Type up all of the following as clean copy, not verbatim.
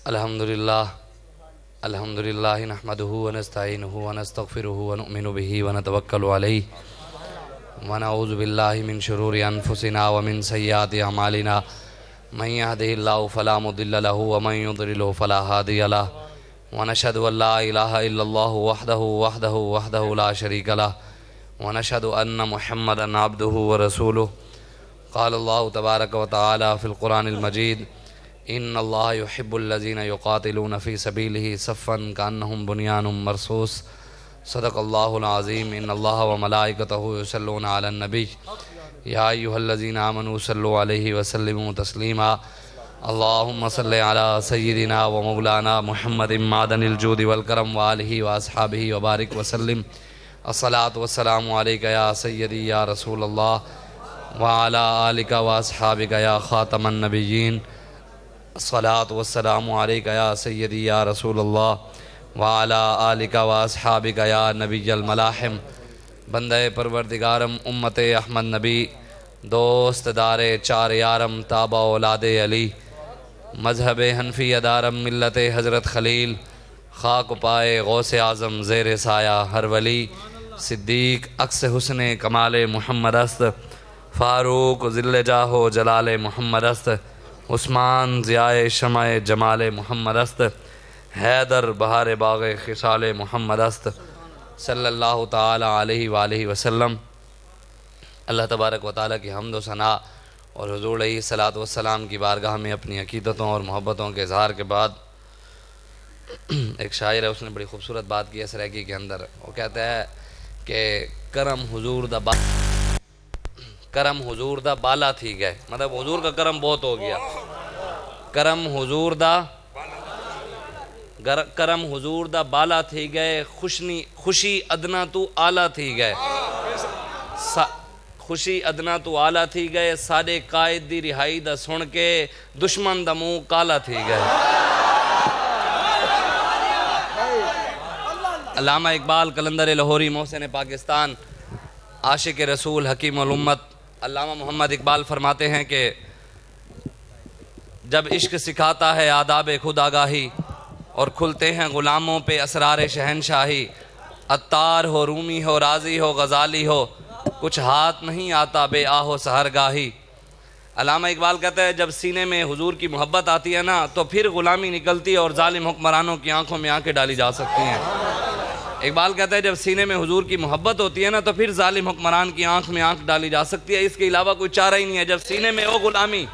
अल्हम्दुलिल्लाह नहमदुहु व नस्तईनुहु व नस्तगफिरुहु व नुमिनु बिही व नतवक्कलु अलैहि व नऊज़ु बिल्लाहि मिन शुरूरि अनफुसिना व मिन सय्यिआति अमालिना मन यहदिहिल्लाहु फला मुदिल्ल लहु व मन युद्लिलहु फला हादिय लहु व नशहदु अन ला इलाहा इल्लल्लाहु वहदहु ला शरीका लहु व नशहदु अन्न मुहम्मदन अब्दुहु व रसूलुहु क़ाल अल्लाहु तबारक व तआला फ़िल क़ुरानिल मजीद इन्नल्लाह युहिब्बुल्लज़ीना युक़ातिलूना फ़ी सबीलिही सफ़्फ़न कअन्नहुम बुनियानुम मरसूस सदक़ल्लाहुल अज़ीम। इन्नल्लाह व मलाइकतहु युसल्लूना अलन नबी या अय्युहल्लज़ीना आमनू सल्लु अलैहि व सल्लिमू तस्लीमा। अल्लाहुम्मा सल्लि अला सय्यिदिना व मौलाना मुहम्मदिन मादनिल जूदि वल करम व आलिहि व अस्हाबिहि व बारिक व सल्लिम। अस्सलातु वस्सलामु अलैका या सय्यदी या रसूलल्लाह व अला आलिका व अस्हाबिका या ख़ातमन नबिय्यीन। अस्सलातु वस्सलामु अलैका या सय्यदी या रसूलल्लाह व अला आलिका व अस्हाबिका या नबिय्यल मलाहिम। बंदे परवरदिगारम उम्मते अहमद नबी दोस्त दारे चार यारम ताबा औलादे अली मजहब हनफी अदारम मिल्लत हज़रत खलील खाक पाए गौसे आज़म ज़ेर साया हर वली सिद्दीक अक्स हुस्ने कमाल मुहम्मद अस्त फ़ारूक ज़िल्ले जाहो जलाल मुहम्मद अस्त उस्मान ज़ियाए शमाए जमाल मुहम्मद अस्त हैदर बहार बाग़ खिसाल मुहम्मद अस्त सल्लल्लाहु ताला अलैहि वालैहि वसल्लम। अल्लाह तबारक व तआला की हम्द व सना और हुज़ूर अलैहिस्सलातु वस्सलाम की बारगाह में अपनी अक़ीदतों और मोहब्बतों के इज़हार के बाद एक शायर है, उसने बड़ी खूबसूरत बात की है सराकी के अंदर। वो कहता है कि करम हुज़ूर दा बाला थी गए, मतलब हुज़ूर का करम बहुत हो गया। करम हुज़ूर दा बाला थी गए, खुशी अदना तू आला थी गए, खुशी अदना तू आला थी गए, साडे कायद दी रिहाई दा सुन के दुश्मन दा मुंह काला थी गए। अल्लामा इकबाल कलंदर लाहौरी मोहसिन पाकिस्तान आशिक रसूल हकीम उल उम्मत अल्लामा मोहम्मद इकबाल फरमाते हैं कि जब इश्क सिखाता है आदाब खुद आगाही और खुलते हैं ग़ुलामों पे असरार शहनशाही, अत्तार हो रूमी हो राज़ी हो गज़ाली हो कुछ हाथ नहीं आता बे आहो सहरगाही। अल्लामा इकबाल कहते हैं जब सीने में हुजूर की मोहब्बत आती है ना तो फिर ग़ुलामी निकलती है और जालिम हुक्मरानों की आंखों में आंखें डाली जा सकती हैं। इकबाल कहता है जब सीने में हुजूर की मोहब्बत होती है ना तो फिर जालिम हुक्मरान की आंख में आंख डाली जा सकती है, इसके अलावा कोई चारा ही नहीं है। जब सीने में हो ग़ुलामी,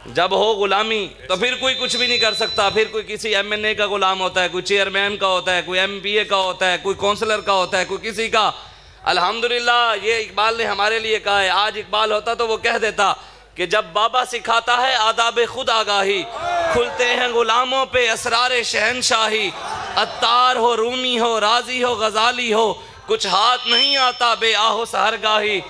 जब हो ग़ुलामी तो फिर कोई कुछ भी नहीं कर सकता। फिर कोई किसी MNA का ग़ुलाम होता है, कोई चेयरमैन का होता है, कोई MPA का होता है, कोई काउंसलर का होता है, कोई किसी का। अल्हम्दुलिल्लाह ये इकबाल ने हमारे लिए कहा है। आज इकबाल होता तो वो कह देता कि जब बाबा सिखाता है आदाब खुद आगाही, खुलते हैं ग़ुलामों पे असरार शहनशाही, अत्तार हो रूमी हो राज़ी हो गज़ाली हो कुछ हाथ नहीं आता बे आहो सहरगाही।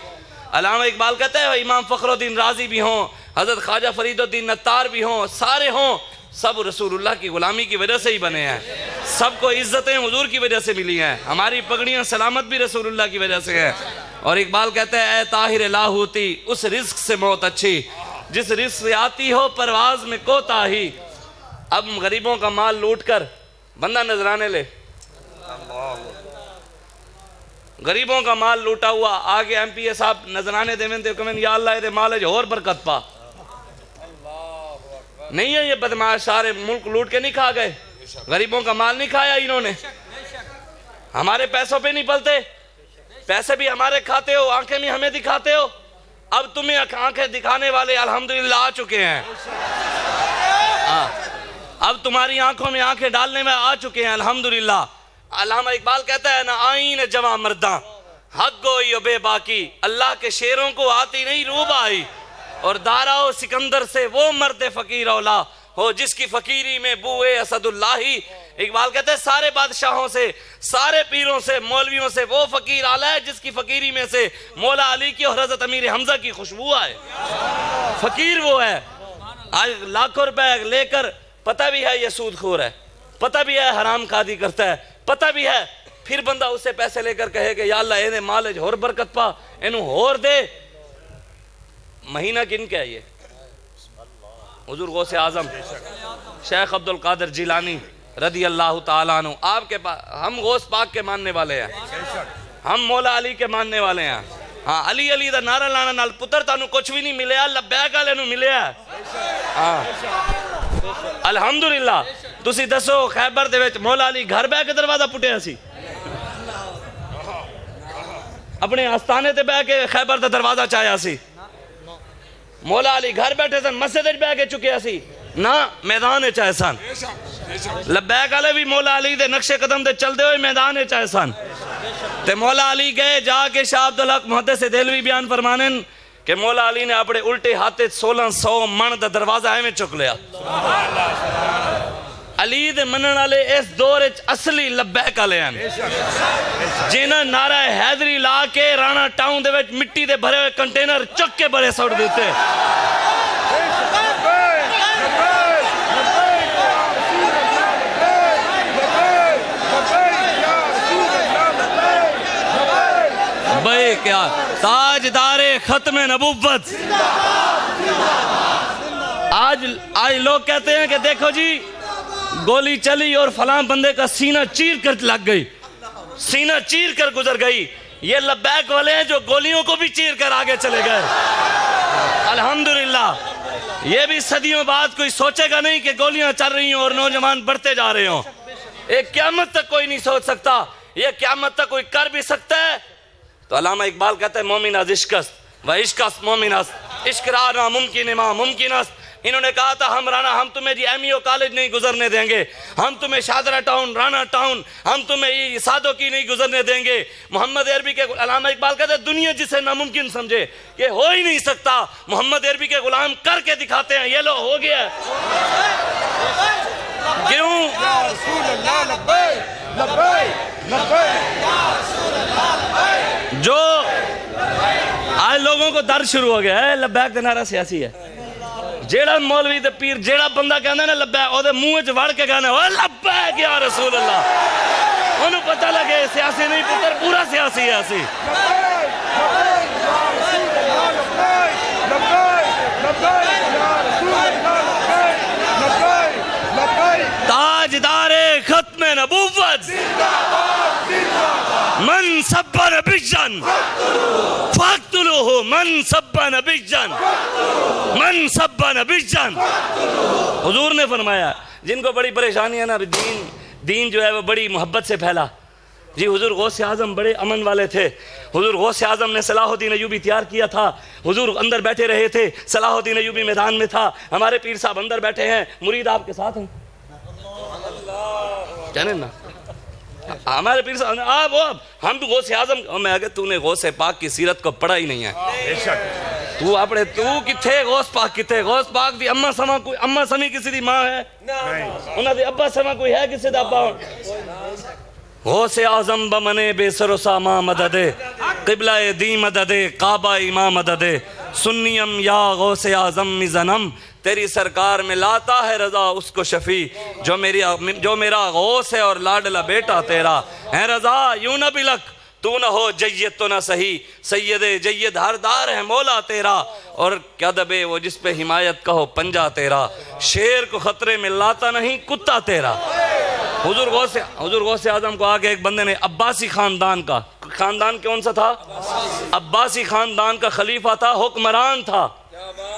अल्लामा इकबाल कहते हैं इमाम फ़खरुद्दीन राज़ी भी हों, हज़रत ख्वाजा फ़रीदुद्दीन नत्तार भी हों, सारे हों, सब रसूलुल्लाह की ग़ुलामी की वजह से ही बने हैं। सबको इज़्ज़तें हुज़ूर की वजह से मिली हैं, हमारी पगड़ियाँ सलामत भी रसूलुल्लाह की वजह से हैं। और इकबाल कहते हैं ए ताहिर लाहूती उस रिस्क से मौत अच्छी जिस रिस्क से आती हो परवाज़ में कोताही। अब गरीबों का माल लूट कर बंदा नजराने ले, गरीबों का माल लूटा हुआ आगे MPA साहब नजराने देवें तो कमें या अल्लाह ये माल और बरकत पा। नहीं है ये बदमाश सारे मुल्क लूट के नहीं खा गए, गरीबों का माल नहीं खाया इन्होंने, हमारे पैसों पे नहीं पलते, पैसे भी हमारे खाते हो, आंखें भी हमें दिखाते हो। अब तुम्हें आंखें दिखाने वाले अल्हम्दुलिल्लाह आ चुके हैं, अब तुम्हारी आंखों में आंखें डालने में आ चुके हैं अल्हम्दुलिल्लाह। अल्लामा इकबाल कहता है ना आईन जवा मर्दा हक गोई बेबाकी, अल्लाह के शेरों को आती नहीं रूब आई और दाराओ सिकंदर से वो मर्द फकीर औला हो जिसकी फकीरी में बुए असदुल्लाही। इकबाल कहते हैं सारे बादशाहों से, सारे पीरों से, मौलवियों से वो फकीर आला है जिसकी फकीरी में से मौला अली की और हजरत अमीर हमजा की खुशबू आए। फकीर वो है। आज लाखों रुपए लेकर पता भी है ये सूदखोर है, पता भी है हराम खादी करता है, पता भी है, फिर बंदा उससे पैसे लेकर कहे कि या अल्लाह इन्हें माल होर बरकत पा, इन्हें होर दे। महीना किन क्या ये हुजूर गौसे आजम शेख अब्दुल कादिर जिलानी रदी अल्लाह ताला अन्हु, आपके पास हम गौस पाक के मानने वाले हैं, हम मौला अली के मानने वाले हैं। हाँ, अली अली दा नारा लाने नाल पुत्र तानू कुछ भी नहीं मिले, लब्बैक वाले नू मिले। हाँ अल्हम्दुलिल्लाह। तुसी दसो खैबर दे विच मौला अली घर बह के दरवाजा पुटिया सी, अपने आस्थाने ते बह के खैबर दा दरवाजा चाया सी। मौला अली घर बैठे सन, मस्जिद विच बह के चुकिया सी ना, मैदान विच आए सन। लब्बैक वाले भी मौला अली दे नक्शे कदम दे चलदे हुए मैदान विच आए सन। ते मौला अली गए जाके शाह अब्दुल हक मुहद्दिस देलवी बयान फरमाने कि मौला अली ने अपने उल्टे हाथे 1600 मन दा दरवाजा एवें चुक लिया। अली दे मनन वाले इस दौर विच असली लब्बैक वाले हैं, जिन्हां नारा हैदरी ला के राणा टाउन दे विच मिट्टी दे भरे हुए कंटेनर चुक के बड़े सुट दिते। भाई क्या ताजदारे खत्मे नबुव्वत। आज लोग कहते हैं कि देखो जी गोली चली और फलां बंदे का सीना चीर कर लग गई, सीना चीर कर गुजर गई। ये लब्बैक वाले हैं जो गोलियों को भी चीर कर आगे चले गए। अल्हम्दुलिल्लाह। ये भी सदियों बाद कोई सोचेगा नहीं कि गोलियां चल रही हों और नौजवान बढ़ते जा रहे हों। एक क़यामत तक कोई नहीं सोच सकता, ये क़यामत तक कोई कर भी सकता है। तो अल्लामा इकबाल कहते हैं मोमिन अज़ इश्क़स्त व इश्क़स्त मोमिन अस्त, इश्क़ राना मुमकिन मा मुमकिन अस्त। इन्होंने कहा था हम तुम्हें जी एमईओ कॉलेज नहीं गुजरने देंगे, हम तुम्हें शादरा टाउन राना टाउन हम तुम्हें सादों की नहीं गुजरने देंगे। मोहम्मद अरबी के अल्लामा इकबाल कहते हैं दुनिया जिसे नामुमकिन समझे कि हो ही नहीं सकता, मोहम्मद अरबी के गुलाम करके दिखाते हैं। ये लो हो गया। क्यों? जो आज लोगों को दर्द शुरू हो गया है, लब्बैक का नारा सियासी है। जेड़ा मौलवी ते पीर जेड़ा बंदा कहंदा ना लब्बैक, ओदे मुंह च वड़ के कहना ओ लब्बैक या रसूल अल्लाह, ओनू पता लगे सियासी नहीं पुत्र पूरा सियासी है। असी ताजदारे खत्मे नबुव्वत मन सब्बा नबिय्यन फक्तुलूहु मन सब्बा नबिय्यन मन सब्बा नबिय्यन। हुजूर ने फरमाया जिनको बड़ी परेशानी है ना, दीन जो है वो बड़ी मोहब्बत से फैला। जी हुजूर गौसे आजम बड़े अमन वाले थे। हुजूर गौसे आजम ने सलाहुद्दीन अय्यूबी तैयार किया था। हुजूर अंदर बैठे रहे थे, सलाहुद्दीन अय्यूबी मैदान में था। हमारे पीर साहब अंदर बैठे हैं, मुरीद आपके साथ हैं, जाने ना हमारे पीर साहब आप हम तो गौसे आजम। मैं अगर तूने गौसे पाक की सीरत को पढ़ा ही नहीं है, तू अपने तू किथे गौस पाक किथे? गौस पाक दी अम्मा समा कोई अम्मा समी किसी दी मां है? उन्हां दे अब्बा समा कोई है किसी दा अब्बा? गौसे आजम बमने बेसरो सामा मददे क़िबला दी मददे काबा इमाम मददे सुन्नियम या गौसे आजम मिज़नम। तेरी सरकार में लाता है रजा उसको शफी जो मेरा गौस है और लाडला बेटा तेरा है। रजा यूं न बिलक तू न हो जय्यद तो न सही, सैयद जय्यद हरदार है मौला तेरा। और क्या दबे वो जिस पे हिमायत कहो पंजा तेरा, शेर को खतरे में लाता नहीं कुत्ता तेरा। हुजूर गौसे आजम को आगे एक बंदे ने अब्बासी खानदान का, खानदान कौन सा था? अब्बासी खानदान का खलीफा था, हुक्मरान था।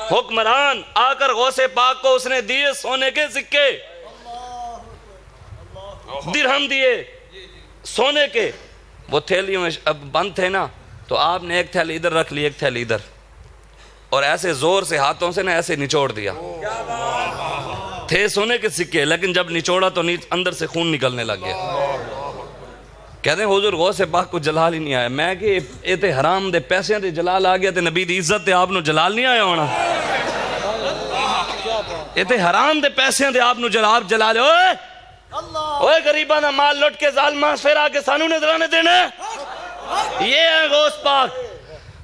हुक्मरान आकर गौसे पाक को उसने दिए सोने के सिक्के, दिरहम दिए सोने के। वो थैलियों में अब बंद थे ना, तो आपने एक थैली इधर रख ली, एक थैली इधर, और ऐसे जोर से हाथों से ना ऐसे निचोड़ दिया। थे सोने के सिक्के, लेकिन जब निचोड़ा तो अंदर से खून निकलने लग गया। कहते हैं हुजूर गौसे पाक को जलाल ही नहीं आया। मैं कि ये तो हराम दे पैसे दे जलाल आ गया, तो नबी दी इज्जत आपनू जलाल नहीं आया होना। ये तो हराम दे पैसे दे आपनू जलाल जलाल। ओए गरीबा ना माल लुट के जालमा फिर आके सानू नजराने देना, ये है गौस पाक।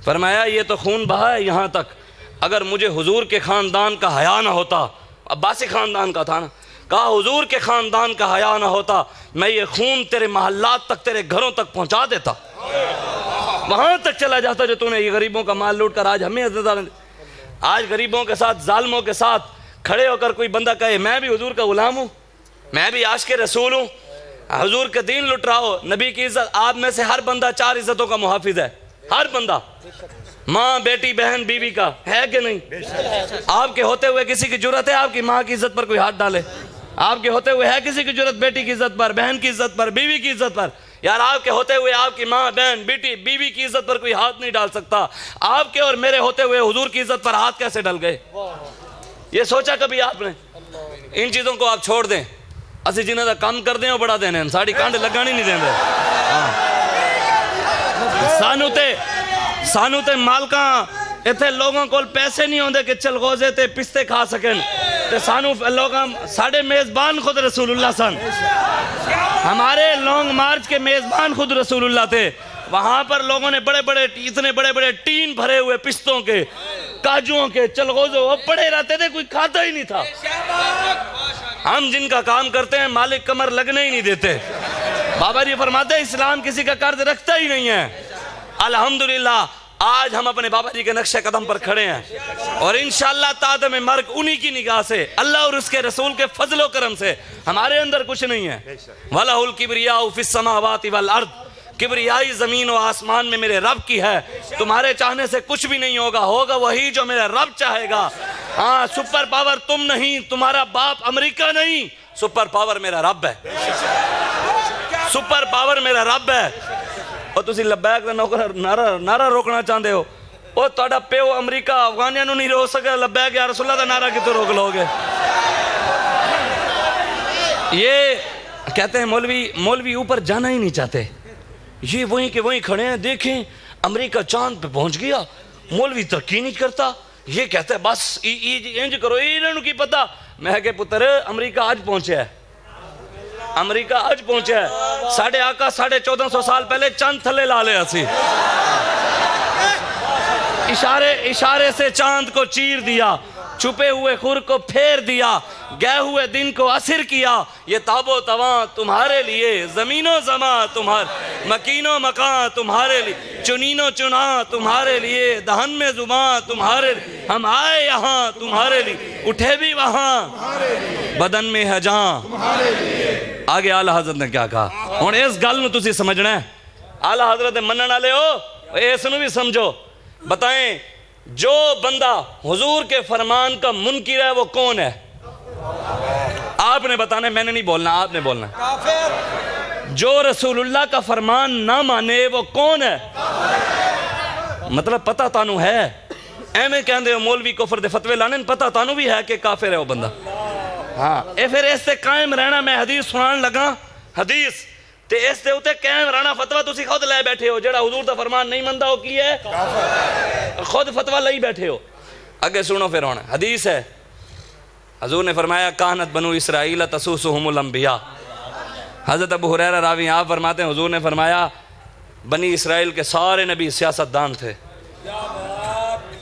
फरमाया ये तो खून बहा है यहाँ तक, अगर मुझे हुजूर के खानदान का हया ना होता, अब्बासी खानदान का था ना, कहा हुजूर के खानदान का हया ना होता, मैं ये खून तेरे महल्लात तक, तेरे घरों तक पहुंचा देता, वहां तक चला जाता जो तूने ये गरीबों का माल लूट कर आज हमें। आज गरीबों के साथ, जालिमों के साथ खड़े होकर कोई बंदा कहे मैं भी हुजूर का गुलाम हूँ, मैं भी आशिक रसूल हूँ, हुजूर का दीन लुट रहा हो, नबी की इज्जत। आप में से हर बंदा 4 इज्जतों का मुहाफिज है, हर बंदा, माँ बेटी बहन बीवी का, है कि नहीं? आपके होते हुए किसी की जुर्रत है आपकी माँ की इज्जत पर कोई हाथ डाले? आपके होते हुए है किसी की जुर्रत बेटी की इज्जत पर, बहन की इज्जत पर, बीवी की इज्जत पर? यार आपके होते हुए आपकी माँ बहन बेटी बीवी की इज्जत पर कोई हाथ नहीं डाल सकता। आपके और मेरे होते हुए हुजूर की इज्जत पर हाथ कैसे डल गए? ये सोचा कभी आपने? इन चीज़ों को आप छोड़ दें। असि जिन्हें का काम कर दें बड़ा देने साड़ी कांड लगानी नहीं देंगे। सानू ते मालका इतने लोगों को पैसे नहीं होंगे कि चलगोजे ते पिस्ते खा सकें, ते सानू लोग साढ़े मेज़बान खुद रसूलुल्लाह सन। हमारे लॉन्ग मार्च के मेज़बान खुद रसूलुल्लाह थे। वहाँ पर लोगों ने बड़े बड़े इतने बड़े बड़े टीन भरे हुए पिस्तों के, काजुओं के, चलगोजों, वो पड़े रहते थे, कोई खाता ही नहीं था। हम जिनका काम करते हैं मालिक कमर लगने ही नहीं देते। बाबा जी फरमाते हैं इस्लाम किसी का कर्ज रखता ही नहीं है। अल्हम्दुलिल्लाह आज हम अपने बाबा जी के नक्शे कदम पर खड़े हैं और इंशाअल्लाह तादम मर्ग उन्हीं की निगाह से, अल्लाह और उसके रसूल के फजलो करम से, हमारे अंदर कुछ नहीं है। वलहुल किब्रियाउ फिस समावाति वल अर्द, किब्रियाई जमीन और आसमान में मेरे रब की है। तुम्हारे चाहने से कुछ भी नहीं होगा, होगा वही जो मेरा रब चाहेगा। हाँ, सुपर पावर तुम नहीं, तुम्हारा बाप अमेरिका नहीं, सुपर पावर मेरा रब है, सुपर पावर मेरा रब है। और तुसी लब्बैक दा नौकर नारा रोकना चाहते हो, वो तुहाडा प्यो अमेरिका अफगानिया नहीं रोक सके, लब्बैक या रसूलुल्लाह दा नारा कितों रोक लोगे? ये कहते हैं मौलवी ऊपर जाना ही नहीं चाहते, ये वहीं के वहीं खड़े हैं। देखें अमेरिका चांद पे पहुंच गया, मौलवी तरक्की नहीं करता, ये कहते हैं बस इंज करो, इन्होंने की पता। मैं के पुत्र अमेरिका आज पहुंचे है, अमेरिका आज पहुंचा है। साढ़े आका 1450 साल पहले चांद थले ला ले असी, इशारे से चांद को चीर दिया, छुपे हुए खुर को फेर दिया, गए हुए दिन को असर किया। ये ताबो तवा तुम्हारे लिए, जमीनो जमा तुम्हारे, मकीनो मकान तुम्हारे लिए, चुनीनो चुना तुम्हारे लिए, दहन में जुबा तुम्हारे लिए, हम आए यहाँ तुम्हारे लिए, उठे भी वहाँ, बदन में है जहाँ। आगे आला हजरत ने क्या कहा, हुण इस गल नूं तुसीं समझना है। आला हजरत दे मनण वाले हो, इस नूं भी समझो। बताएं जो बंदा हुजूर के फरमान का मुनकिर है वो कौन है? आपने बताना, मैंने नहीं बोलना, आपने बोलना। जो रसूलुल्लाह का फरमान ना माने वो कौन है? मतलब पता तानू है, एवें कहंदे हो मौलवी कुफर दे फतवे लाने, पता तानू भी है कि काफिर है वो बंदा। हाँ, ये फिर इससे कायम रहना। मैं हदीस सुनान लगा, हदीस ते इस दे उते कायम रहना। फतवा तुसी खुद ले बैठे हो, जेड़ा हुजूर दा फरमान नहीं मनदा हो की है, खुद फतवा लई बैठे हो। आगे सुनो फिर हुण हदीस है, हुजूर ने फरमाया कानत बनु इसराइल तसूसुहुमुल अंबिया। हजरत अबू हुरैरा रावी आप फरमाते हैं हुजूर ने फरमाया बनी इसराइल के सारे नबी सियासतदान थे।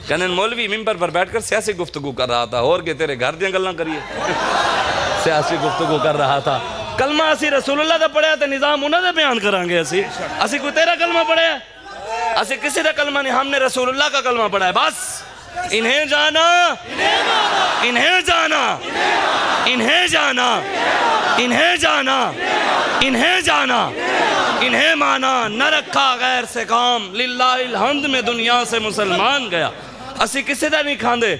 कहने मौलवी मिंबर पर बैठकर सियासी गुफ्तगू कर रहा था, और के तेरे घर दी गल्लां करिए सियासी गुफ्तगू कर रहा था। कलमा असी रसूलुल्लाह दा पढ़िया तो निजाम उन्हां दा बयान करांगे। असी कोई तेरा कलमा पढ़िया, असी किसी का कलमा नहीं, हमने रसूलुल्लाह का कलमा पढ़ा है बस। इन्हें जाना, इन्हें जाना, इन्हें जाना, इन्हें जाना, इन्हें जाना, इन्हें माना, न रखा गैर से काम, लिल्लाहिल हम्द में दुनिया से मुसलमान गया। असी किसी का नहीं खांदे।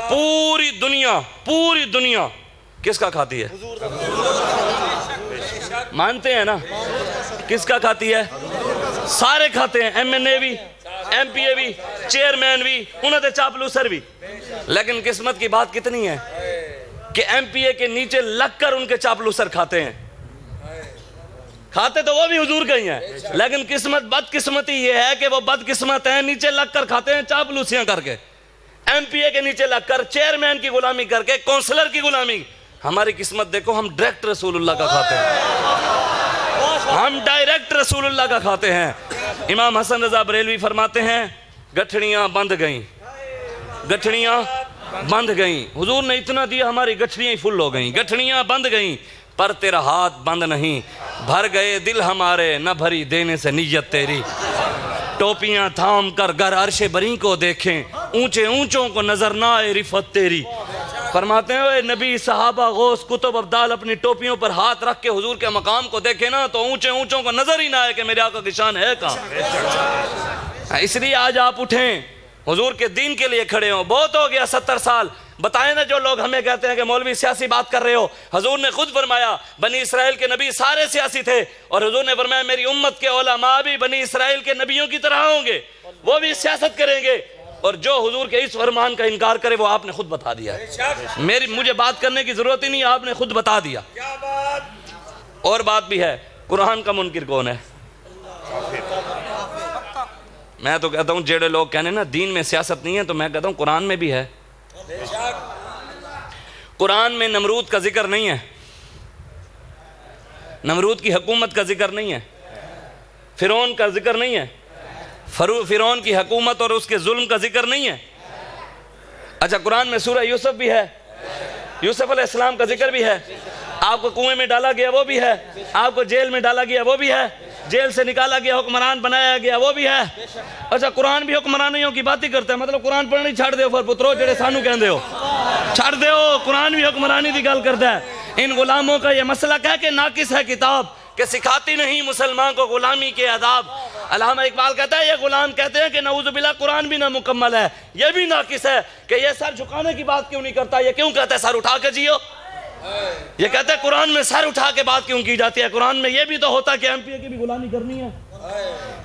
पूरी दुनिया किसका खाती है? मानते हैं ना? किसका खाती है? सारे खाते हैं, MNA भी, MPA भी, चेयरमैन भी, उन्होंने चापलूसर भी। लेकिन किस्मत की बात कितनी है कि MPA के नीचे लगकर उनके चापलूसर खाते हैं। खाते तो वो भी हुजूर के ही हैं, लेकिन किस्मत बदकिस्मती ये है कि वो बदकिस्मत हैं, नीचे लगकर खाते हैं चापलूसियां करके। MPA के नीचे लगकर, चेयरमैन की गुलामी करके, काउंसलर की गुलामी। हमारी किस्मत देखो, हम डायरेक्ट रसूलुल्लाह का खाते हैं, हम डायरेक्ट रसूलुल्लाह का खाते हैं। इमाम हसन रजा बरेलवी फरमाते हैं गठड़ियाँ बंद गईं, गठड़ियाँ बंद गईं। हुजूर ने इतना दिया, हमारी गठड़ियाँ ही फुल हो गईं। गठड़ियाँ बंद गईं पर तेरा हाथ बंद नहीं, भर गए दिल हमारे, न भरी देने से नीयत तेरी। टोपियाँ थाम कर घर अर्शे बरी को देखें, ऊंचे ऊंचों को नजर ना आए रिफत तेरी। फरमाते हैं नबी, सहाबा, गौस, कुतुब, अब्दाल अपनी टोपियों पर हाथ रख के हुजूर के मकाम को देखे ना तो ऊंचे ऊंचों को नजर ही ना आए कि मेरे आका की शान है कहाँ। इसलिए आज आप उठें, हुजूर के दीन के लिए खड़े हो। बहुत हो गया 70 साल। बताएं ना जो लोग हमें कहते हैं कि मौलवी सियासी बात कर रहे हो, हुजूर ने खुद फरमाया बनी इसराइल के नबी सारे सियासी थे, और हुजूर ने फरमाया मेरी उम्मत के उलमा भी बनी इसराइल के नबियों की तरह होंगे, वो भी सियासत करेंगे। और जो हुजूर के इस फरमान का इनकार करे वो आपने खुद बता दिया है। मुझे बात करने की जरूरत ही नहीं, आपने खुद बता दिया। और बात भी है, कुरान का मुनकिर कौन है? मैं तो कहता हूं जेड़े लोग कहने ना दीन में सियासत नहीं है, तो मैं कहता हूं कुरान में भी है। कुरान में नमरूद का जिक्र नहीं है, नमरूद की हुकूमत का जिक्र नहीं है, फिरौन का जिक्र नहीं है, फिरौन की हुकूमत और उसके जुल्म का जिक्र नहीं है। अच्छा, कुरान में सूरह यूसुफ भी है, यूसुफ अलैहिस्सलाम का जिक्र भी है। आपको कुएं में डाला गया वो भी है, आपको जेल में डाला गया वो भी है, जेल से निकाला गया हुक्मरान बनाया गया वो भी है। अच्छा, कुरान भी हुक्मरानियों की बात ही करता है, मतलब कुरान पढ़नी छाड़ दो फिर पुत्रो जेड़े सानू कहंदे हो, छाड़ दो। कुरान भी हुक्मरानी की गल करता है। इन गुलामों का ये मसला क्या कि नाकिस है किताब कि सिखाती नहीं मुसलमान को गुलामी के आदाब। अल्लामा इकबाल कहता है ये गुलाम कहते हैं कि नऊजुबिल्लाह कुरान भी ना मुकम्मल है, ये भी नाकिस है कि ये सर झुकाने की बात क्यों नहीं करता, ये क्यों कहता है सर उठा के जियो। ये कहते हैं कुरान में सर उठा के बात क्यों की जाती है। कुरान में ये भी तो होता कि एमपीए की भी गुलामी करनी है,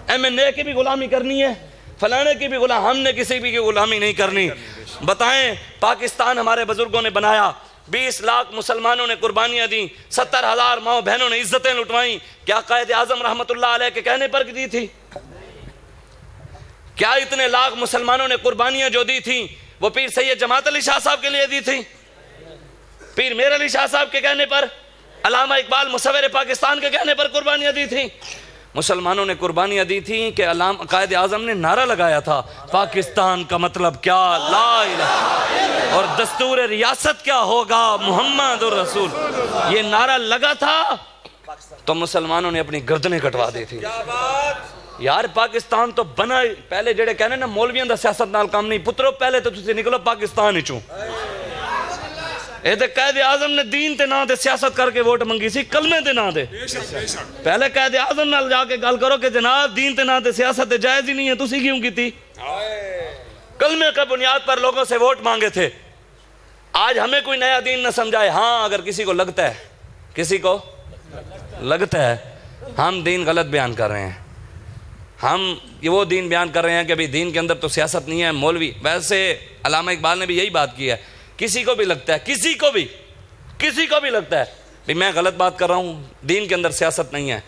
एमएनए की भी गुलामी करनी है, फलाने की भी गुलाम, हमने किसी भी की गुलामी नहीं करनी। बताएं, पाकिस्तान हमारे बुजुर्गों ने बनाया, 20 लाख मुसलमानों ने कुर्बानियां दी, 70,000 माओ बहनों ने इज्जतें लुटवाई। क्या कायद आजम रहमतुल्लाह अलैह के कहने पर दी थी? क्या इतने लाख मुसलमानों ने कुर्बानियां जो दी थी वो पीर सैयद जमात अली शाह साहब के लिए दी थी? पीर मेर अली शाह साहब के कहने पर, अल्लामा इकबाल मुसव्विर पाकिस्तान के कहने पर कुर्बानियां दी थी? मुसलमानों ने कुर्बानियां दी थी कि कायद आजम ने नारा लगाया था पाकिस्तान का मतलब क्या, ला इलाहा, और दस्तूर रियासत क्या होगा, मुहम्मदुर रसूल। ये नारा लगा था तो मुसलमानों ने अपनी गर्दनें कटवा दी थी। यार पाकिस्तान तो बना, पहले जेड़े कहने ना मौलवियों दा सियासत नाल काम नहीं, पुत्रो पहले तो तुसी निकलो पाकिस्तान विचों। ये तो कायद आजम ने दीन ते ना ते सियासत करके वोट मंगी सी, कलमे ते ना दे। पहले कायद आजम नाल जाके गल करो कि जनाब दीन ते ना ते सियासत जायज ही नहीं है, तुसी क्यों की थी? कलमे के बुनियाद पर लोगों से वोट मांगे थे। आज हमें कोई नया दीन न समझाए। हाँ, अगर किसी को लगता है, किसी को लगता है हम दीन गलत बयान कर रहे हैं, हम ये वो दीन बयान कर रहे हैं कि भाई दीन के अंदर तो सियासत नहीं है, मौलवी, वैसे अल्लामा इकबाल ने भी यही बात की है। किसी को भी लगता है, किसी को भी लगता है भाई मैं गलत बात कर रहा हूँ, दीन के अंदर सियासत नहीं है,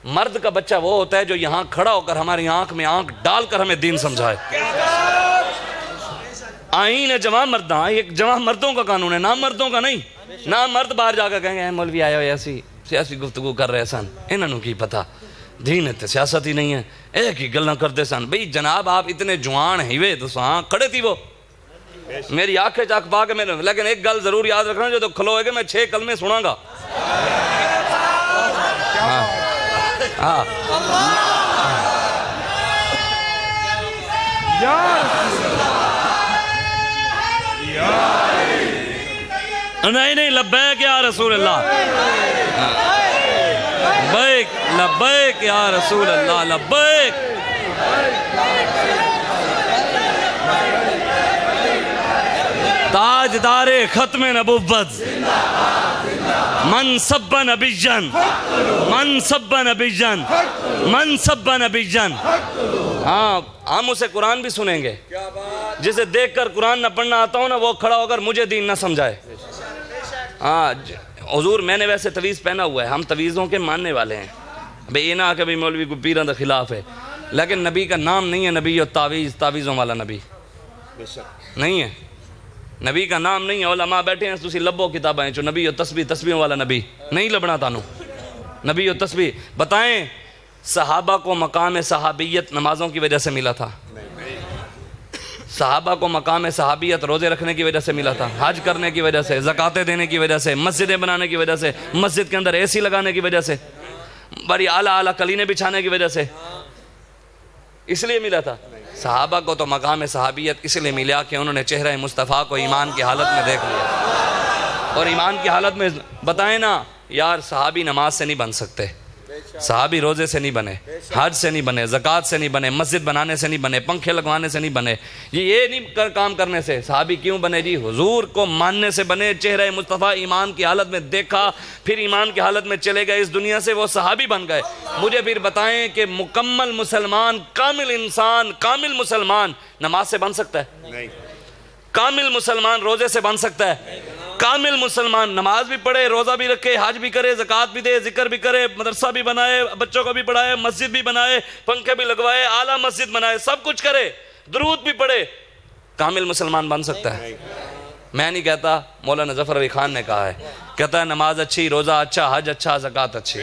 मर्द का बच्चा वो होता है जो यहाँ खड़ा होकर हमारी आंख में आंख डालकर हमें दीन समझाए। आईन है जवां मर्दा, एक जवां मर्दों का कानून है, ना मर्दों का नहीं। ना मर्द बाहर जाकर कहेंगे मौलवी आया ऐसी सियासी गुफ्तगू कर रहे सन, इन्होंने की पता दीन है सियासत ही नहीं है, एक ही गल्ला करते सन। भाई जनाब आप इतने जुआन हिवे तो खड़े थी, वो मेरी आंखें चाक पा के मेरे, लेकिन एक गल जरूर याद रखना, जो तो खलोएगा मैं 6 कलमे सुनागा। हाँ नहीं लब्बैक या रसूल अल्लाह, लब्बैक लब्बैक या रसूल अल्लाह, लब्बैक। ताजदारे खत्मे नबुव्वत मन सब्बा नबिय्यन, मन सब्बा नबिय्यन, मन सब्बा नबिय्यन। हाँ, हम उसे कुरान भी सुनेंगे जिसे देखकर कुरान न पढ़ना आता हो ना, वो खड़ा होकर मुझे दीन न समझाए। हाँ हुजूर, मैंने वैसे तवीज़ पहना हुआ है, हम तवीज़ों के मानने वाले हैं। भाई ये ना कि भाई मौलवी को पीरों के खिलाफ है, लेकिन नबी का नाम नहीं है नबी और तावीज़ों वाला नबी नहीं है, नबी का नाम नहीं है। उलमा बैठे हैं, तुसी लब्बो किताबें जो नबी और तस्बीहों वाला नबी नहीं लबना तानू, नबी और तस्बीह। बताएं सहाबा को मकाम सहाबियत नमाजों की वजह से मिला था, सहाबा को मकाम सहाबियत रोज़े रखने की वजह से मिला था, हज करने की वजह से, ज़कातें देने की वजह से, मस्जिदें बनाने की वजह से, मस्जिद के अंदर एसी लगाने की वजह से, बड़ी आला आला कलीने बिछाने की वजह से, इसलिए मिला था। सहाबा को तो मकाम सहाबियत इसलिए मिला कि उन्होंने चेहरे मुस्तफ़ा को ईमान की हालत में देख लिया। और ईमान की हालत में बताएं ना यार, सहाबी नमाज से नहीं बन सकते, सहाबी रोज़े से नहीं बने, हज से नहीं बने, ज़कात से नहीं बने, मस्जिद बनाने से नहीं बने, पंखे लगवाने से नहीं बने, ये नहीं काम करने से। सहाबी क्यों बने जी? हुजूर को मानने से बने, चेहरे मुस्तफ़ा ईमान की हालत में देखा, फिर ईमान की हालत में चले गए इस दुनिया से, वो सहाबी बन गए। मुझे फिर बताएं कि मुकम्मल मुसलमान, कामिल इंसान, कामिल मुसलमान नमाज से बन सकता है? नहीं। कामिल मुसलमान रोज़े से बन सकता है? कामिल मुसलमान नमाज भी पढ़े, रोज़ा भी रखे, हज भी करे, ज़कात भी दे, जिक्र भी करे, मदरसा भी बनाए, बच्चों को भी पढ़ाए, मस्जिद भी बनाए, पंखे भी लगवाए, आला मस्जिद बनाए, सब कुछ करे, दुरूद भी पढ़े, कामिल मुसलमान बन सकता है? मैं नहीं कहता, मौलाना ज़फ़र अली खान ने कहा है, कहता है नमाज अच्छी, रोज़ा अच्छा, हज अच्छा, ज़कात अच्छी।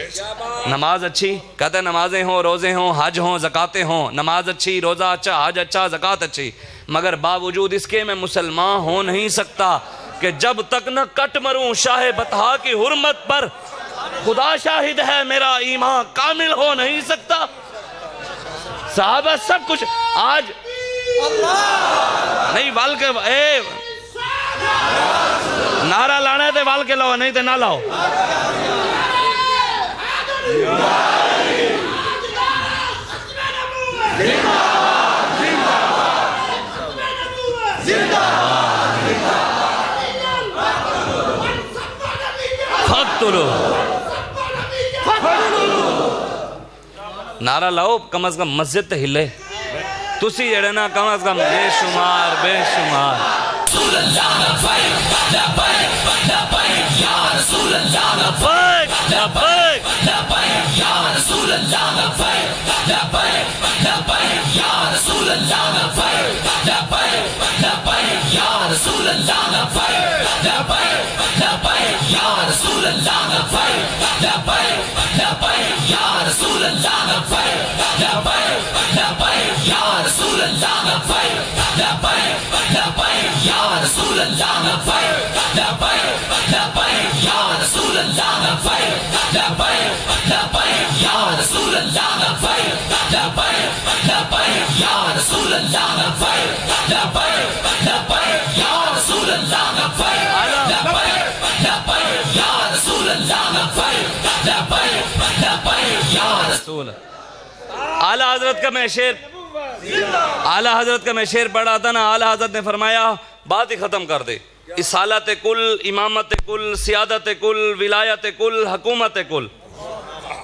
नमाज अच्छी, कहता है नमाजें हों, रोज़े हों, हज हों, ज़कातें हों, नमाज अच्छी, रोज़ा अच्छा, हज अच्छा, ज़कात अच्छी, मगर बावजूद इसके मैं मुसलमान हो नहीं सकता कि जब तक न कट मरूं शाह बतहा की हुर्मत पर, खुदा शाहिद है मेरा ईमान कामिल हो नहीं सकता। साहबा सब कुछ आज नहीं वाल के नारा लाना है तो वाल के लाओ, नहीं तो ना लाओ। नारा लाओ, कम अज कम मस्जिद ते हिले, तुसी जेड़े ना कम अज कम बेशुमार बेशुमार आला हजरत का मैं शेर, आला हजरत का मैं शेर पढ़ा था ना, आला हजरत ने फरमाया बात ही खत्म कर दे, इसालत कुल, इमामत कुल, सियादत कुल, विलायत कुल, हुकूमत कुल,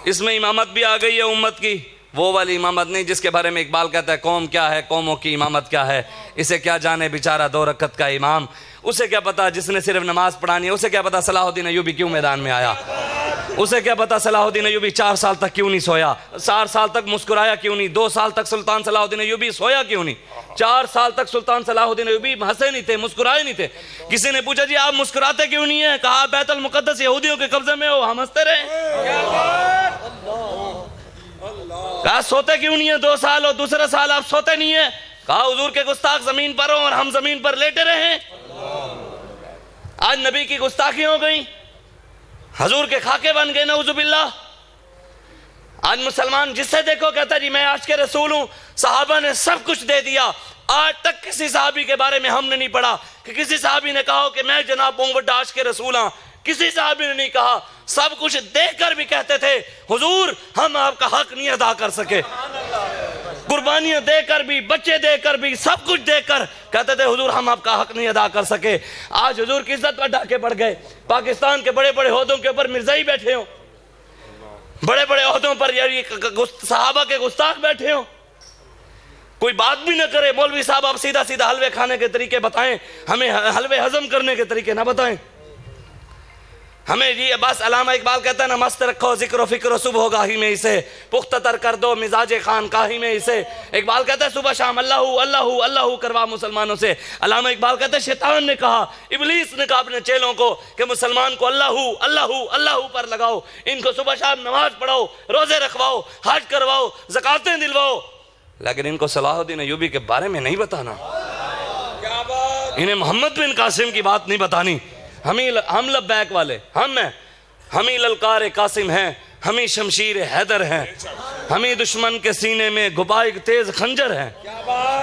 इसमें इमामत भी आ गई है उम्मत की, वो वाली इमामत नहीं जिसके बारे में इकबाल कहता है कौम क्या है, कौमों की इमामत क्या है, इसे क्या जाने बेचारा 2 रकत का इमाम, उसे क्या पता जिसने सिर्फ नमाज पढ़ानी है, उसे क्या पता सलाहुद्दीन अय्यूबी क्यों मैदान में आया, उसे क्या पता सलाहुद्दीन अय्यूबी 4 साल तक क्यों नहीं सोया, 4 साल तक मुस्कुराया क्यों नहीं, 2 साल तक सुल्तान सलाहुद्दीन अय्यूबी सोया क्यों नहीं, 4 साल तक सुल्तान सलाहुद्दीन अय्यूबी हंसे नहीं थे, मुस्कुराए नहीं थे। किसी ने पूछा जी आप मुस्कुराते क्यों नहीं है, कहा बैतुल मुक़द्दस यहूदियों के कब्जे में हो, हम हंसते रहे। कहा सोते क्यों नहीं है, 2 साल और दूसरे साल आप सोते नहीं है, कहा हुजूर के गुस्ताख जमीन पर हो और हम जमीन पर लेटे रहे। आज नबी की गुस्ताखी हो गई, हजूर के खाके बन गए नऊजुबिल्लाह। आज मुसलमान जिससे देखो कहता जी मैं आज के रसूल हूं, सहाबा ने सब कुछ दे दिया, आज तक किसी सहाबी के बारे में हमने नहीं पढ़ा कि किसी सहाबी ने कहा कि मैं जनाब मोहम्मद आज के रसूल हाँ, किसी सहाबी ने नहीं कहा, सब कुछ देकर भी कहते थे हुजूर हम आपका हक नहीं अदा कर सके, कुर्बानियां देकर भी, बच्चे देकर भी, सब कुछ देकर कहते थे हुजूर हम आपका हक नहीं अदा कर सके। आज हुजूर की इज्जत पर डाके पड़ गए, पाकिस्तान के बड़े बड़े ओहदों के ऊपर मिर्जाई बैठे हो, बड़े बड़े ओहदों पर यानी सहाबा के गुस्ताख बैठे हो, कोई बात भी न करे, मौलवी साहब आप सीधा सीधा हलवे खाने के तरीके बताएं, हमें हलवे हजम करने के तरीके ना बताएं, हमें ये बस अलामा इकबाल कहता है ना मस्त रखो जिक्र फिक्र सुबह गाही में इसे, पुख्ता तर कर दो मिजाज खान काही में इसे। इकबाल कहता है सुबह शाम अल्लाह अल्लाह अल्लाह करवा मुसलमानों से। अलामा इकबाल कहता है शैतान ने कहा, इब्लीस ने कहा अपने चेलों को कि मुसलमान को अल्लाह अल्लाह अल्लाह पर लगाओ, इनको सुबह शाम नमाज पढ़ाओ, रोजे रखवाओ, हज करवाओ, ज़कातें दिलवाओ, लेकिन इनको सलाहुद्दीन अय्यूबी के बारे में नहीं बताना, इन्हें मोहम्मद बिन कासिम की बात नहीं बतानी। हम लब्बैक वाले हम ही ललकार कासिम हैं, हम ही शमशीर हैदर हैं, हम ही दुश्मन के सीने में गुबाई तेज खंजर हैं।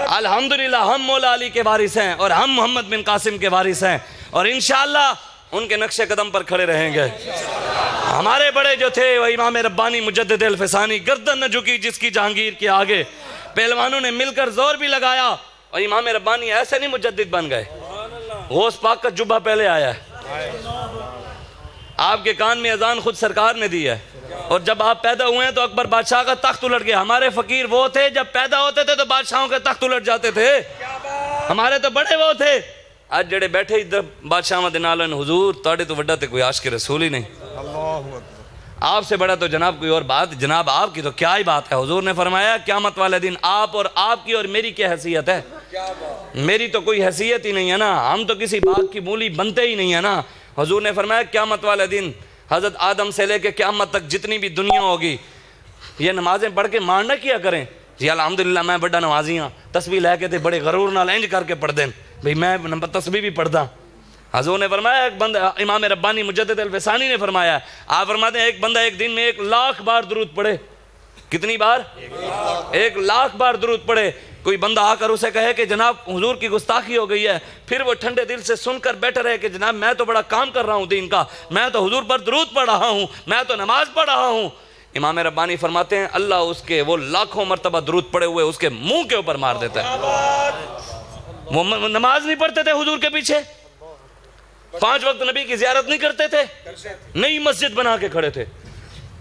अल्हम्दुलिल्लाह हम मौला अली के वारिस हैं और हम मोहम्मद बिन कासिम के वारिस हैं, और इंशाअल्लाह उनके नक्शे कदम पर खड़े रहेंगे। हमारे बड़े जो थे वह इमाम रब्बानी मुजद्दिद अल-फ़सानी, गर्दन न झुकी जिसकी जहांगीर के आगे। पहलवानों ने मिलकर जोर भी लगाया और इमाम रब्बानी ऐसे नहीं मुजद्दिद बन गए। गौस पाक का जुब्बा पहले आया है, आपके कान में अजान खुद सरकार ने दी है, और जब आप पैदा हुए हैं तो अकबर बादशाह का तख्त उलट गया। हमारे फकीर वो थे जब पैदा होते थे तो बादशाहों के तख्त उलट जाते थे, हमारे तो बड़े वो थे। आज जड़े बैठे इधर बादशाह दे नाल हुजूर तोड़े तो वड्डा ते कोई आशिक रसूल ही नहीं, आपसे बड़ा तो जनाब कोई और बात, जनाब आपकी तो क्या ही बात है। हुजूर ने फरमाया क़यामत वाले दिन आप और आपकी और मेरी क्या हैसियत है, मेरी तो कोई हैसियत ही नहीं है ना, हम तो किसी बाग की मूली बनते ही नहीं है ना। हुजूर ने फरमाया क़यामत वाले दिन हज़रत आदम से लेके क़यामत तक जितनी भी दुनिया होगी ये नमाजें पढ़ के मारना किया करें जी अल्हम्दुलिल्लाह मैं बड़ा नमाजी हाँ, तस्बीह लैके थे बड़े गरूर नाल इंज करके पढ़ दें भाई मैं तस्बीह भी पढ़दा। हजूर ने फरमाया एक बंदा, इमाम रब्बानी मुजद्दिद अल-फ़सानी ने फरमाया, आप फरमाते हैं एक बंदा एक दिन में 1,00,000 बार दुरूद पढ़े। कितनी बार? 1,00,000 बार दुरूद पढ़े। कोई बंदा आकर उसे कहे कि जनाब हुजूर की गुस्ताखी हो गई है, फिर वो ठंडे दिल से सुनकर बैठे रहे कि जनाब मैं तो बड़ा काम कर रहा हूँ दीन का, मैं तो हुजूर पर दुरूद पढ़ रहा हूँ, मैं तो नमाज पढ़ रहा हूँ। इमाम रब्बानी फरमाते हैं अल्लाह उसके वो लाखों मरतबा दुरूद पढ़े हुए उसके मुंह के ऊपर मार देता है। वो नमाज नहीं पढ़ते थे हुजूर के पीछे, 5 वक्त नबी की ज़ियारत नहीं करते थे, नई मस्जिद बना के खड़े थे,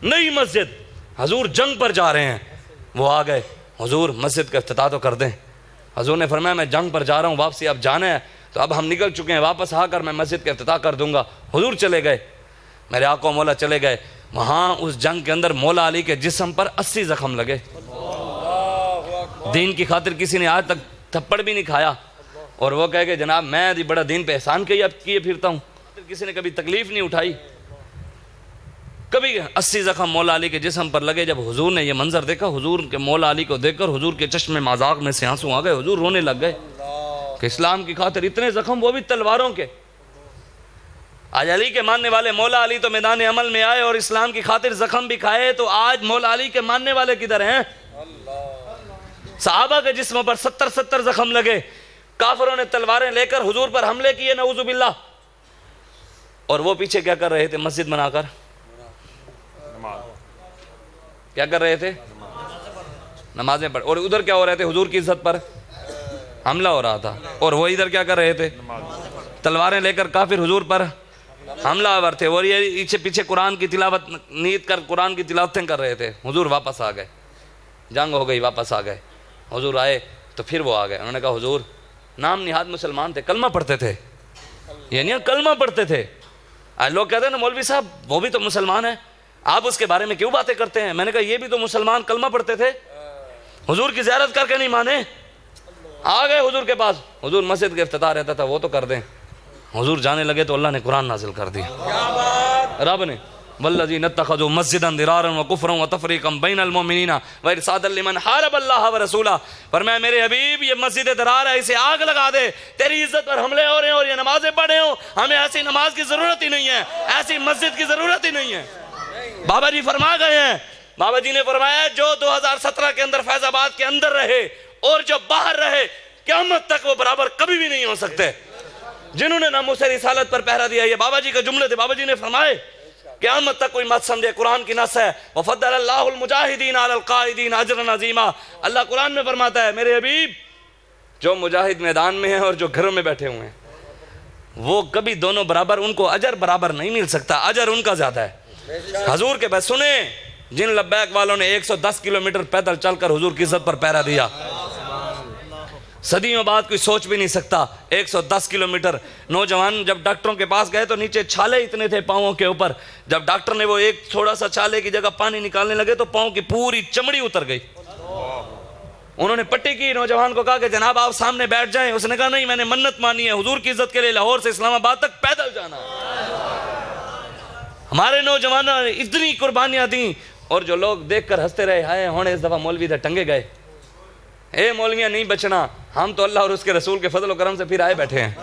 नई मस्जिद। हजूर जंग पर जा रहे हैं, वो आ गए, हुजूर मस्जिद का इफ्तिताह तो कर दें। हजूर ने फरमाया मैं जंग पर जा रहा हूँ, वापसी अब जाना है तो अब हम निकल चुके हैं, वापस आकर मैं मस्जिद का इफ्तिताह कर दूंगा। हुजूर चले गए, मेरे आका मौला चले गए। वहाँ उस जंग के अंदर मौला अली के जिस्म पर 80 जख्म लगे। दीन की खातिर किसी ने आज तक थप्पड़ भी नहीं खाया, और वो कहे कि जनाब मैं भी बड़ा दीन पे एहसान किए फिरता हूँ, किसी ने कभी तकलीफ नहीं उठाई, कभी 80 जख्म मौला अली के जिस्म पर लगे। जब हुजूर ने ये मंजर देखा, हुजूर के मौला अली को देखकर हुजूर के चश्मे मजाक में से आंसू आ गए, हुजूर रोने लग गए कि इस्लाम की खातिर इतने जख्म, वो भी तलवारों के। आज अली के मानने वाले मौला अली तो मैदान अमल में आए और इस्लाम की खातिर जख्म भी खाए, तो आज मौला अली के मानने वाले किधर हैं? सहाबा के जिस्मों पर 70-70 जख्म लगे, काफिरों ने तलवारें लेकर हुजूर पर हमले किए नऊजुबिल्लाह, और वो पीछे क्या कर रहे थे? मस्जिद बनाकर क्या कर रहे थे? नमाजें पढ़। और उधर क्या हो रहे थे? हुजूर की इज्जत पर हमला हो रहा था, और वो इधर क्या कर रहे थे? तलवारें लेकर काफिर हुजूर पर हमलावर थे, और ये पीछे कुरान की तिलावत नीत कर कुरान की तिलावतें कर रहे थे। हुजूर वापस आ गए, जंग हो गई, वापस आ गए। हुजूर आए तो फिर वो आ गए, उन्होंने कहा हुजूर नाम निहाद मुसलमान थे, कलमा पढ़ते थे, ये नहीं कलमा पढ़ते थे। आज लोग कहते हैं ना मौलवी साहब वो भी तो मुसलमान है, आप उसके बारे में क्यों बातें करते हैं? मैंने कहा ये भी तो मुसलमान कलमा पढ़ते थे, हुजूर की ज़ियारत करके नहीं माने, आ गए हुजूर के पास। हुजूर मस्जिद के इफ्तिताह रहता था, वो तो कर दें। हुजूर जाने लगे तो अल्लाह ने कुरान नाजिल कर दिया, रब ने वल्लज़ीन इत्तख़ज़ू मस्जिदन दिरारन व कुफ़रन व तफ़रीक़न बैनल मुमिनीन व इरसादन लिमन हारबल्लाह व रसूला। फरमाया मेरे हबीब ये मस्जिद दरार है, इसे आग लगा दे, तेरी इज्जत पर हमले हो रहे हैं और ये नमाजें पढ़े हो, हमें ऐसी नमाज की ज़रूरत ही नहीं है, ऐसी मस्जिद की ज़रूरत ही नहीं है। बाबा जी फरमा गए हैं, बाबा जी ने फरमाया जो 2017 के अंदर फैजाबाद के अंदर रहे और जो बाहर रहे क़यामत तक वो बराबर कभी भी नहीं हो सकते। जिन्होंने नामूसे रिसालत पर पहरा दिया, ये बाबा जी के जुमले थे। बाबा जी ने फरमाए क़यामत तक कोई मत समझे, कुरान की नस है, वफ़द्दलल्लाहुल मुजाहिदीन अलल क़ाइदीन अजरन अज़ीमा। अल्लाह कुरान में फरमाता है मेरे हबीब जो मुजाहिद मैदान में हैं और जो घरों में बैठे हुए हैं वो कभी दोनों बराबर, उनको अजर बराबर नहीं मिल सकता, अजर उनका ज़्यादा है। हुजूर के बस सुने जिन लब्बैक वालों ने 110 किलोमीटर पैदल चलकर हुजूर की इज्जत पर पहरा दिया, सदियों बाद कोई सोच भी नहीं सकता। 110 किलोमीटर। नौजवान जब डॉक्टरों के पास गए तो नीचे छाले इतने थे पाँवों के ऊपर, जब डॉक्टर ने वो एक थोड़ा सा छाले की जगह पानी निकालने लगे तो पाँव की पूरी चमड़ी उतर गई। उन्होंने पट्टी की, नौजवान को कहा कि जनाब आप सामने बैठ जाएं। उसने कहा नहीं मैंने मन्नत मानी है हुजूर की इज्जत के लिए लाहौर से इस्लामाबाद तक पैदल जाना। हमारे नौजवानों ने इतनी कुर्बानियां दी और जो लोग देखकर हंसते रहे, हाय होने इस दफा मौलवी थे टंगे गए, ए मौलवियां नहीं बचना, हम तो अल्लाह और उसके रसूल के फजल और करम से फिर आए बैठे हैं।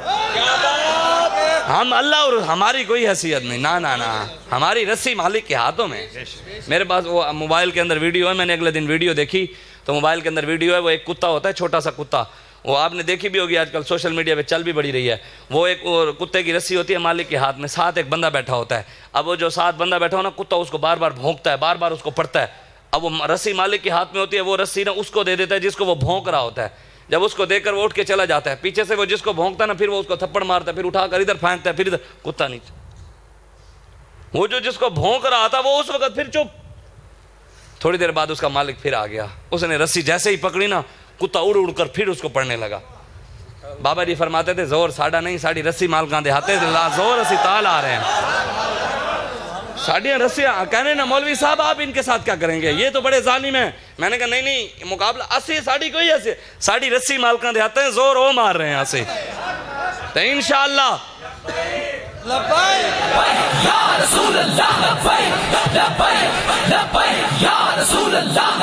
हम अल्लाह और हमारी कोई हैसियत नहीं, ना ना ना, हमारी रस्सी मालिक के हाथों में। मेरे पास वो मोबाइल के अंदर वीडियो है, मैंने अगले दिन वीडियो देखी तो मोबाइल के अंदर वीडियो है, वो एक कुत्ता होता है छोटा सा कुत्ता, वो आपने देखी भी होगी, आजकल सोशल मीडिया पे चल भी बड़ी रही है। वो एक कुत्ते की रस्सी होती है मालिक के हाथ में, साथ एक बंदा बैठा होता है। अब वो जो साथ बंदा बैठा हो ना, कुत्ता उसको बार बार भौंकता है, बार बार उसको पड़ता है। अब वो रस्सी मालिक के हाथ में होती है, वो रस्सी ना उसको दे देता है जिसको वो भौंक रहा होता है। जब उसको देकर वो उठ के चला जाता है, पीछे से वो जिसको भौंकता है ना, फिर वो उसको थप्पड़ मारता है, फिर उठाकर इधर फेंकता है, फिर इधर, कुत्ता नीचे। वो जो जिसको भौंक रहा था वो उस वक्त फिर चुप। थोड़ी देर बाद उसका मालिक फिर आ गया, उसने रस्सी जैसे ही पकड़ी ना, कुत्ता उड़ उड़ कर फिर उसको पड़ने लगा। बाबा जी फरमाते थे, जोर साड़ा नहीं, साड़ी रस्सी मालकां दे हाथे जोर असी ताल आ रहे हैं। साड़ियाँ रस्सियाँ कहने ना, मौलवी साहब आप इनके साथ क्या करेंगे, ये तो बड़े जालिम हैं। मैंने कहा नहीं नहीं, मुकाबला असी साड़ी कोई ऐसे, साड़ी रस्सी मालकां दे हाथे जोर वो मार रहे हैं असी। तो इंशाअल्लाह या रसूल अल्लाह, या रसूल अल्लाह, या रसूल अल्लाह,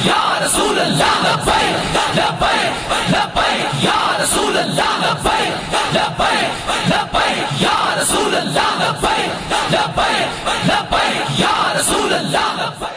या रसूल अल्लाह, या रसूल अल्लाह, या रसूल अल्लाह।